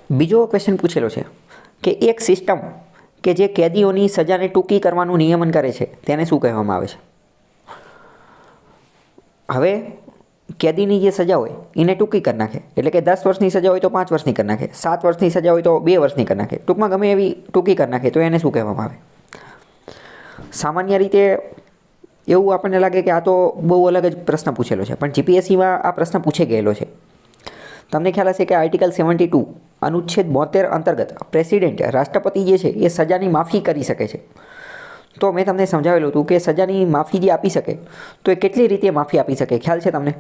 બીજો ક્વેશ્ચન પૂછેલો છે કે એક સિસ્ટમ કે જે કેદીઓની સજાને ટૂંકી કરવાનું નિયમન કરે છે તેને શું કહેવામાં આવે છે? હવે કેદીની જે સજા હોય એને ટૂંકી કરી નાખે, એટલે કે 10 વર્ષની સજા હોય તો 5 વર્ષની કરી નાખે, 7 વર્ષની સજા હોય તો 2 વર્ષની કરી નાખે, ટૂંકમાં ગમે એવી ટૂંકી કરી નાખે તો એને શું કહેવામાં આવે? સામાન્ય રીતે એવું આપણને લાગે કે આ તો બહુ અલગ જ પ્રશ્ન પૂછેલો છે, પણ જીપીએસસીમાં આ પ્રશ્ન પૂછે ગયેલો છે. તમને ખ્યાલ હશે કે આર્ટિકલ 72 અનુચ્છેદ 72 અંતર્ગત પ્રેસિડેન્ટ રાષ્ટ્રપતિ જે છે એ સજાની માફી કરી શકે છે. તો મેં તમને સમજાવેલું હતું કે સજાની માફી જે આપી શકે તો એ કેટલી રીતે માફી આપી શકે, ખ્યાલ છે તમને?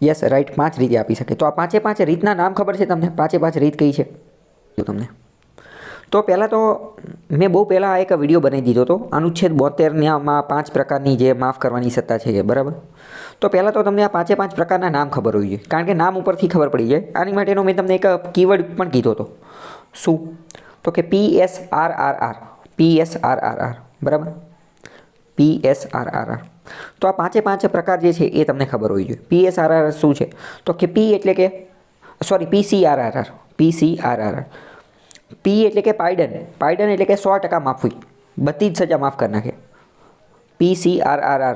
યસ રાઈટ, 5 રીતે આપી શકે. તો આ 5 રીતના નામ ખબર છે તમને? 5 રીત કઈ છે તમને? તો પહેલાં તો મેં બહુ પહેલાં એક વિડીયો બનાવી દીધો હતો અનુચ્છેદ 72માં 5 પ્રકારની જે માફ કરવાની સત્તા છે એ, બરાબર? તો પહેલાં તો તમને આ 5 પ્રકારના નામ ખબર હોવી જોઈએ, કારણ કે નામ ઉપરથી ખબર પડી જાય. આની માટેનો મેં તમને એક કીવર્ડ પણ કીધો હતો. શું? તો કે PSRRR, PSRRR, બરાબર? PSRRR. તો આ 5 પ્રકાર જે છે એ તમને ખબર હોવી જોઈએ. PSRRR શું છે? તો કે P એટલે કે PCRRR, PCRRR. P એટલે કે પાયડન, પાયડન એટલે કે 100% માફી, બધી જ સજા માફ કરી નાખે. PCRRR,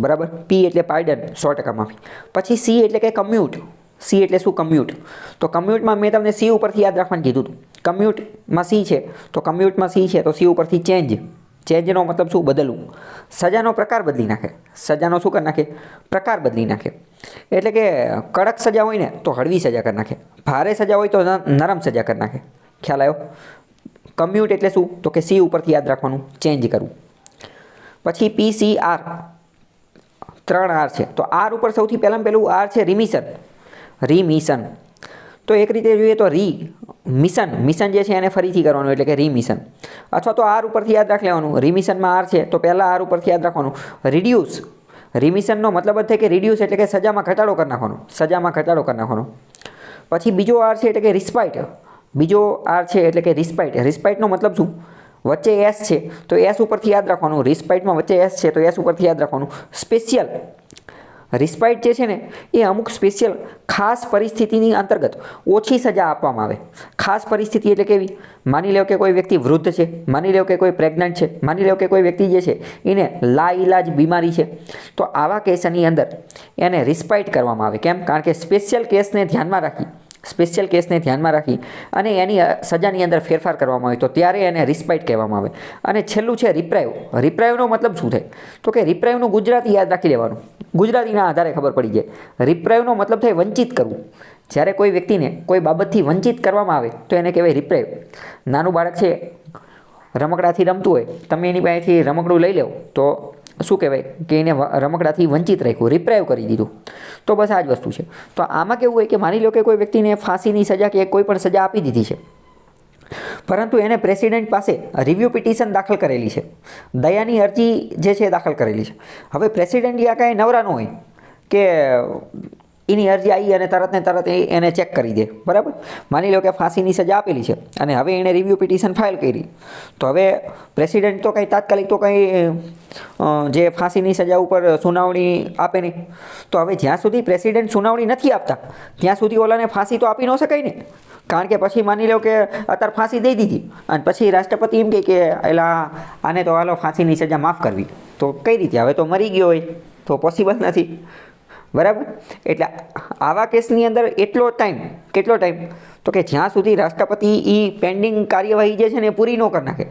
બરાબર? P એટલે પાયડન, 100% માફી. પછી C એટલે કે કમ્યુટ. C એટલે શું? કમ્યુટ. તો કમ્યુટમાં મેં તમને C ઉપરથી યાદ રાખવાનું કીધું હતું. કમ્યુટમાં C છે તો કમ્યુટમાં C છે તો C ઉપરથી ચેન્જ. ચેન્જનો મતલબ શું? બદલવું. સજાનો પ્રકાર બદલી નાખે. સજાનો શું કરી નાખે? પ્રકાર બદલી નાખે. એટલે કે કડક સજા હોય ને તો હળવી સજા કરી નાખે, ભારે સજા હોય તો નરમ સજા કરી નાખે. ખ્યાલ આવ્યો? કમ્યુટ એટલે શું? તો કે C ઉપરથી યાદ રાખવાનું, ચેન્જ કરવું. પછી PCR, 3 R છે. તો R ઉપર સૌથી પહેલું R છે રિમિશન. રિમિશન. તો એક રીતે જોઈએ તો મિશન, મિશન જે છે એને ફરીથી કરવાનું એટલે કે રિમિશન. અથવા તો R ઉપરથી યાદ રાખી લેવાનું, રિમિશનમાં R છે તો પહેલાં R ઉપરથી યાદ રાખવાનું, રિડ્યુસ. રિમિશનનો મતલબ જ થાય કે રિડ્યુસ એટલે કે સજામાં ઘટાડો કરી નાખવાનો, સજામાં ઘટાડો કરી નાખવાનો. પછી બીજો R છે એટલે કે રિસ્પાઇટ. બીજો R છે એટલે કે રિસ્પાઇટ. રિસ્પાઇટનો મતલબ શું? વચ્ચે S છે તો S ઉપરથી યાદ રાખવાનું, રિસ્પાઇટમાં વચ્ચે S છે તો S ઉપરથી યાદ રાખવાનું. સ્પેશિયલ. રિસ્પાઇટ જે છે ને એ અમુક સ્પેશિયલ ખાસ પરિસ્થિતિની અંતર્ગત ઓછી સજા આપવામાં આવે. ખાસ પરિસ્થિતિ એટલે કેવી? માની લો કે કોઈ વ્યક્તિ વૃદ્ધ છે, માની લો કે કોઈ પ્રેગ્નન્ટ છે, માની લો કે કોઈ વ્યક્તિ જે છે એને લાઈલાજ બીમારી છે, તો આવા કેસની અંદર એને રિસ્પાઇટ કરવામાં આવે. કેમ? કારણ કે સ્પેશિયલ કેસને ધ્યાનમાં રાખી, સ્પેશિયલ કેસને ધ્યાનમાં રાખી અને એની સજાની અંદર ફેરફાર કરવામાં આવે તો ત્યારે એને રિસ્પાઇટ કહેવામાં આવે. અને છેલ્લું છે રિપ્રાઇવ. રિપ્રાઇવનો મતલબ શું થાય? તો કે રિપ્રાઇવનું ગુજરાતી યાદ રાખી લેવાનું, ગુજરાતીના આધારે ખબર પડી જાય. રિપ્રાઇવનો મતલબ થાય વંચિત કરવું. જ્યારે કોઈ વ્યક્તિને કોઈ બાબતથી વંચિત કરવામાં આવે તો એને કહેવાય રિપ્રાઇવ. નાનું બાળક છે રમકડાથી રમતું હોય, તમે એની પાસેથી રમકડું લઈ લો તો શું કહેવાય કે એને રમકડાથી વંચિત રાખ્યું, રિપ્રાઇવ કરી દીધું. તો બસ આ જ વસ્તુ છે. તો આમાં કેવું હોય કે માની લો કે કોઈ વ્યક્તિને ફાંસીની સજા કે કોઈ પણ સજા આપી દીધી છે, પરંતુ એને પ્રેસિડેન્ટ પાસે રિવ્યુ પિટિશન દાખલ કરેલી છે, દયાની અરજી જે છે દાખલ કરેલી છે. હવે પ્રેસિડેન્ટ યા કાંઈ નવરા ન હોય કે એની અરજી આવી અને તરત ને તરત એને ચેક કરી દે, બરાબર? માની લો કે ફાંસીની સજા આપેલી છે અને હવે એણે રિવ્યુ પિટિશન ફાઇલ કરી, તો હવે પ્રેસિડેન્ટ તો કંઈ તાત્કાલિક તો કંઈ જે ફાંસીની સજા ઉપર સુનાવણી આપે નહીં. તો હવે જ્યાં સુધી પ્રેસિડેન્ટ સુનાવણી નથી આપતા ત્યાં સુધી ઓલાને ફાંસી તો આપી ન શકાય ને, કારણ કે પછી માની લો કે અત્યારે ફાંસી દઈ દીધી અને પછી રાષ્ટ્રપતિ એમ કહે કે એલા આને તો હાલો ફાંસીની સજા માફ કરવી, તો કઈ રીતે? હવે તો મરી ગયો હોય તો પોસિબલ નથી, બરાબર? એટલે આવા કેસની અંદર એટલો ટાઈમ, કેટલો ટાઈમ? તો કે જ્યાં સુધી રાષ્ટ્રપતિ એ પેન્ડિંગ કાર્યવાહી જે છે ને એ પૂરી ન કરી નાખે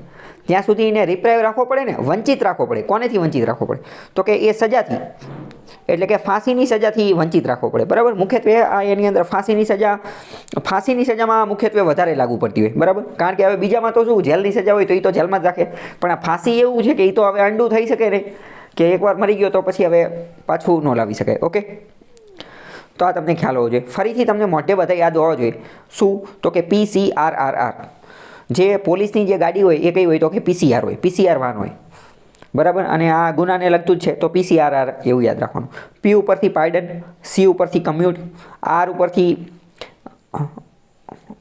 ત્યાં સુધી એને રિપ્રાઇવ રાખવો પડે ને, વંચિત રાખવો પડે. કોનેથી વંચિત રાખવો પડે? તો કે એ સજાથી, એટલે કે ફાંસીની સજાથી વંચિત રાખવો પડે, બરાબર? મુખ્યત્વે આ એની અંદર ફાંસીની સજામાં મુખ્યત્વે વધારે લાગુ પડતી હોય, બરાબર? કારણ કે હવે બીજામાં તો શું જેલની સજા હોય તો એ તો જેલમાં જ રાખે, પણ આ ફાંસી એવું છે કે એ તો હવે અંડું થઈ શકે નહીં, કે એકવાર મરી ગયો તો પછી હવે પાછું ન લાવી શકાય. ઓકે, તો આ તમને ખ્યાલ હોવો જોઈએ. ફરીથી તમને મોઢે બધા યાદ હોવા જોઈએ. શું? તો કે PCRRR. જે પોલીસની જે ગાડી હોય એ કઈ હોય? તો કે PCR હોય, PCR વાહન હોય, બરાબર? અને આ ગુનાને લગતું જ છે તો PCRR એવું યાદ રાખવાનું. P ઉપરથી પાયડન, C ઉપરથી કમ્યુટ, R ઉપરથી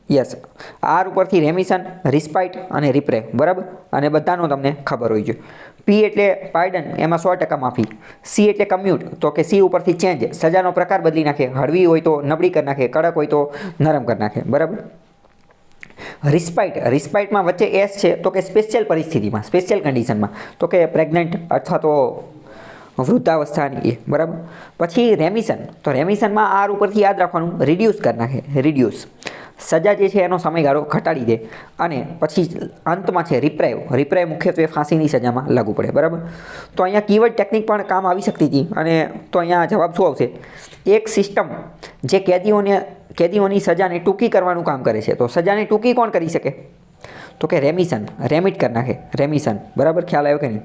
યસ, આર ઉપરથી રેમિશન, રિસ્પાઇટ અને રિપ્રેવ, બરાબર, અને બધાનો તમને ખબર હોય છે. પી એટલે પાયડન, એમાં 100% માફી. સી એટલે કમ્યુટ, તો કે સી ઉપરથી ચેન્જ, સજાનો પ્રકાર બદલી નાખે, હળવી હોય તો નબળી કરી નાખે, કડક હોય તો નરમ કરી નાખે, બરાબર. રિસ્પાઇટ, રિસ્પાઇટમાં વચ્ચે એસ છે, તો કે સ્પેશિયલ પરિસ્થિતિમાં, સ્પેશિયલ કન્ડિશનમાં, તો કે પ્રેગ્નન્ટ અથવા તો વૃદ્ધાવસ્થાની એ, બરાબર. પછી રેમિશન, તો રેમિશનમાં આર ઉપરથી યાદ રાખવાનું, રિડ્યુસ કરી નાખે, રિડ્યુસ, સજા જે છે એનો સમયગાળો ઘટાડી દે. અને પછી અંતમાં છે રિપ્રાઇવ, રિપ્રાઇવ મુખ્યત્વે ફાંસીની સજામાં લાગુ પડે, બરાબર. તો અહીંયા કીવર્ડ ટેકનિક પણ કામ આવી શકતી હતી, અને તો અહીંયા જવાબ શું આવશે? એક સિસ્ટમ જે કેદીઓની સજાને ટૂંકી કરવાનું કામ કરે છે. તો સજાને ટૂંકી કોણ કરી શકે? તો કે રેમિશન, રેમિટ કરી નાખે, રેમિશન, બરાબર. ખ્યાલ આવ્યો કે નહીં?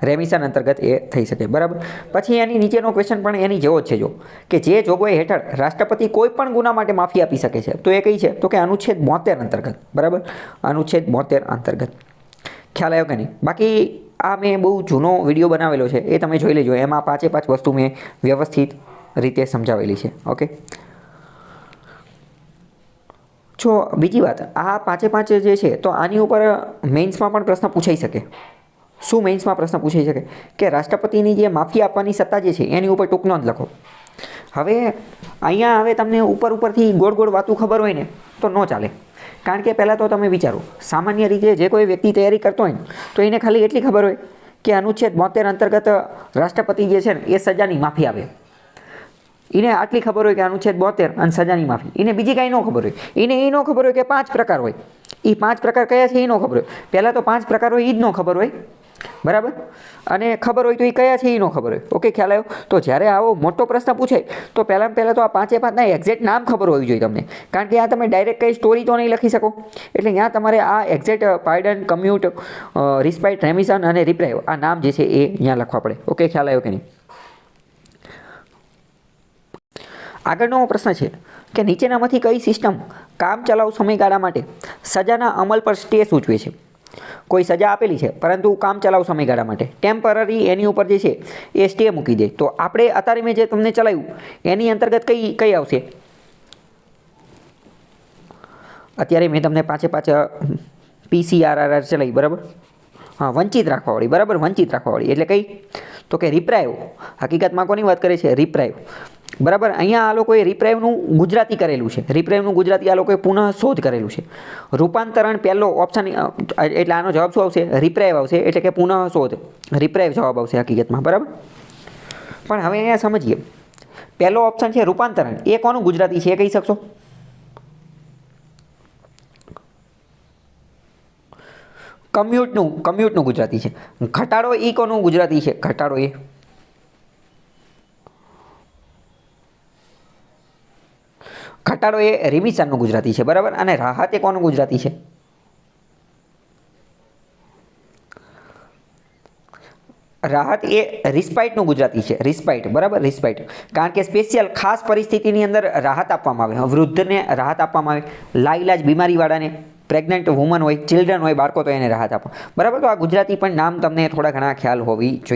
રેમિશન અંતર્ગત એ થઈ શકે, બરાબર. પછી એની નીચેનો ક્વેશ્ચન પણ એની જેવો જ છે, જો કે જે જોગવાઈ હેઠળ રાષ્ટ્રપતિ કોઈ પણ ગુના માટે માફી આપી શકે છે, તો એ કઈ છે? તો કે અનુચ્છેદ 72 અંતર્ગત, બરાબર. અનુચ્છેદ 72 અંતર્ગત. ખ્યાલ આવ્યો કે નહીં? બાકી આ મેં બહુ જૂનો વિડીયો બનાવેલો છે, એ તમે જોઈ લેજો. એમાં 5 વસ્તુ મેં વ્યવસ્થિત રીતે સમજાવેલી છે. ઓકે. જો બીજી વાત, આ 5 જે છે, તો આની ઉપર મેઇન્સમાં પણ પ્રશ્ન પૂછાઈ શકે. શું મેઇન્સમાં પ્રશ્ન પૂછાઈ શકે? કે રાષ્ટ્રપતિની જે માફી આપવાની સત્તા જે છે એની ઉપર ટૂંક નોંધ લખો. હવે અહીંયા હવે તમને ઉપરથી ગોળ વાતું ખબર હોય ને તો ન ચાલે. કારણ કે પહેલાં તો તમે વિચારો, સામાન્ય રીતે જે કોઈ વ્યક્તિ તૈયારી કરતો હોય ને તો એને ખાલી એટલી ખબર હોય કે અનુચ્છેદ 72 અંતર્ગત રાષ્ટ્રપતિ જે છે ને એ સજાની માફી આપે. એને આટલી ખબર હોય કે અનુચ્છેદ 72 અને સજાની માફી. એને બીજી કાંઈ ન ખબર હોય. એને એ ન ખબર હોય કે 5 પ્રકાર હોય. એ 5 પ્રકાર કયા છે એ ન ખબર હોય. પહેલાં તો 5 પ્રકાર હોય એ જ ન ખબર હોય, બરાબર. અને ખબર હોય તો એ કયા છે એ ન ખબર હોય. ઓકે, ખ્યાલ આવ્યો? તો જ્યારે આવો મોટો પ્રશ્ન પૂછાય તો પહેલાં તો આ 5 એક્ઝેક્ટ નામ ખબર હોવી જોઈએ તમને. કારણ કે આ તમે ડાયરેક્ટ કઈ સ્ટોરી તો નહીં લખી શકો. એટલે ત્યાં તમારે આ એક્ઝેક્ટ પાયડન, કમ્યુટ, રિસ્પાઇટ, રેમિશન અને રિપ્રાઇવ આ નામ જે છે એ ત્યાં લખવા પડે. ઓકે, ખ્યાલ આવ્યો કે નહીં? આગળનો પ્રશ્ન છે કે નીચેનામાંથી કઈ સિસ્ટમ કામચલાઉ સમયગાળા માટે સજાના અમલ પર સ્ટે સૂચવે છે? કોઈ સજા આપેલી છે પરંતુ કામચલાઉ સમયગાળા માટે ટેમ્પરરી એની ઉપર જે છે એ સ્ટે મૂકી દે. તો આપણે અત્યારે મેં જે તમને ચલાવ્યું એની અંતર્ગત કઈ આવશે? અત્યારે મેં તમને 5 PCRR ચલાવી, બરાબર. હા, વંચિત રાખવાવાળી, બરાબર. વંચિત રાખવાવાળી એટલે કઈ? તો કે રિપ્રાઇવ. હકીકતમાં કોની વાત કરે છે? રિપ્રાઇવ, બરાબર. અહીંયા આ લોકોએ રિપ્રાઇવનું ગુજરાતી કરેલું છે. રિપ્રાઇવનું ગુજરાતી આ લોકોએ પુનઃ શોધ કરેલું છે. રૂપાંતરણ પહેલો ઓપ્શન, એટલે આનો જવાબ શું આવશે? રિપ્રાઇવ આવશે. એટલે કે પુનઃ શોધ, રિપ્રાઇવ જવાબ આવશે હકીકતમાં, બરાબર. પણ હવે અહીંયા સમજીએ, પહેલો ઓપ્શન છે રૂપાંતરણ, એ કોનું ગુજરાતી છે એ કહી શકશો? કમ્યુટનું ગુજરાતી છે. ઘટાડો એ કોનું ગુજરાતી છે? ઘટાડો એ ઘટાડો એ રિમિશનનું ગુજરાતી છે, બરાબર. અને રાહત એ કોનું ગુજરાતી છે? રાહત એ રિસ્પાઇટનું ગુજરાતી છે. રિસ્પાઇટ, બરાબર. રિસ્પાઇટ, કારણ કે સ્પેશિયલ ખાસ પરિસ્થિતિની અંદર રાહત આપવામાં આવે. વૃદ્ધને રાહત આપવામાં આવે, લાઈલાજ બીમારીવાળાને, પ્રેગ્નન્ટ વુમન હોય, ચિલ્ડ્રન હોય, બાળકો, તો એને રાહત આપો, બરાબર. તો આ ગુજરાતી પણ નામ તમને થોડા ઘણા ખ્યાલ હોવી જોઈએ.